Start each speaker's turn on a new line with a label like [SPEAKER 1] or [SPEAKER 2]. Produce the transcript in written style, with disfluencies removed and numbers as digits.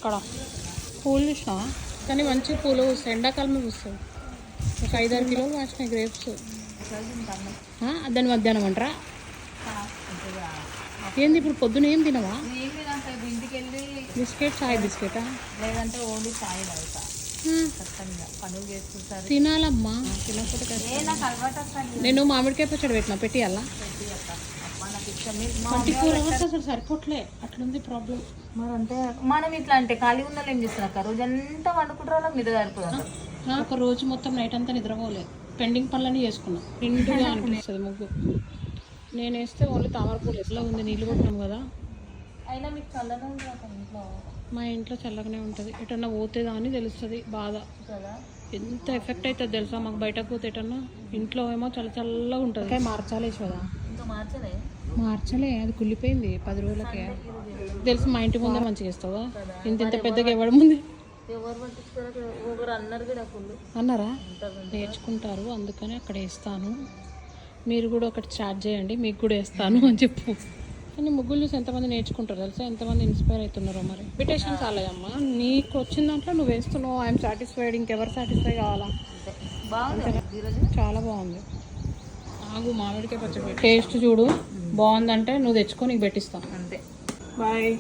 [SPEAKER 1] అక్కడ పూలు చూసినావా? కానీ మంచి పూలు వస్తాయి, ఎండాకాలమే వస్తాయి. ఒక 5-6 కిలోలు కాసినాయి గ్రేప్స్. దాన్ని మధ్యాహ్నం అంటారా? ఏంది ఇప్పుడు పొద్దున ఏం తినవా?
[SPEAKER 2] ఇంటికి వెళ్ళి
[SPEAKER 1] బిస్కెట్, చాయ్ బిస్కెటా?
[SPEAKER 2] లేదంటే ఓన్లీ చాయ్ తాగుతా. పనులు చేసుకుంటారు.
[SPEAKER 1] తినాలమ్మా, తినకపోతే
[SPEAKER 2] నాకు అలవాటు వస్తాను.
[SPEAKER 1] నేను మామిడికాయ పచ్చడి పెట్టినా, పెట్టియాలా? 24 hours అసలు సరిపోట్లే, అట్లుంది ప్రాబ్లం.
[SPEAKER 2] మరి అంటే మనం ఇట్లా అంటే ఖాళీ ఉన్న ఏం చేస్తున్నా రోజంతా వండుకుంటారు, మీద సరిపోదు.
[SPEAKER 1] ఒక రోజు మొత్తం నైట్ అంతా నిద్రపోలేదు, పెండింగ్ పనులన్నీ చేసుకున్నా. నిండుగా అనిపిస్తుంది ముగ్గు. నేను వేస్తే ఓన్లీ తామర పూలు ఎట్లా ఉంది, నీళ్ళు కొట్టాం కదా.
[SPEAKER 2] అయినా మీకు చల్లగా ఉంటుంది ఇంట్లో.
[SPEAKER 1] మా ఇంట్లో చల్లగానే ఉంటుంది, ఎటన్నా పోతేదా అని తెలుస్తుంది బాధ
[SPEAKER 2] కదా.
[SPEAKER 1] ఎంత ఎఫెక్ట్ అవుతుంది తెలుసా మాకు, బయటకు పోతే ఎటన్నా. ఇంట్లో ఏమో చల్లగా ఉంటుంది. మార్చాలి కదా?
[SPEAKER 2] ఇంకా మార్చలే,
[SPEAKER 1] మార్చలే, అది కుళ్ళిపోయింది 10 రోజులకే. తెలుసు మా ఇంటి ముందే మంచిగా ఇస్తావా? ఇంత పెద్దగా ఇవ్వడం ముందు
[SPEAKER 2] ఎవరు పట్టించుకోరు. ఒకరు అన్నారు కూడా ఫుల్
[SPEAKER 1] అన్నారా? నేర్చుకుంటారు, అందుకని అక్కడ వేస్తాను. మీరు కూడా ఒకటి స్టార్ట్ చేయండి, మీకు కూడా వేస్తాను అని చెప్పు. కానీ ముగ్గులు చూసి ఎంతమంది నేర్చుకుంటారు తెలుసా, ఎంతమంది ఇన్స్పైర్ అవుతున్నారో. మరి ఇన్విటేషన్ కాలేదమ్మా, నీకు వచ్చిన దాంట్లో నువ్వు వేస్తున్నావు. ఐఎమ్ సాటిస్ఫైడ్, ఇంకెవరు సాటిస్ఫై కావాలా? చాలా బాగుంది. ఆగు, మామిడికాయ పచ్చడి టేస్ట్ చూడు, బాగుందంటే నువ్వు తెచ్చుకో, నీకు పెట్టిస్తాను.
[SPEAKER 2] అంతే.
[SPEAKER 1] బాయ్.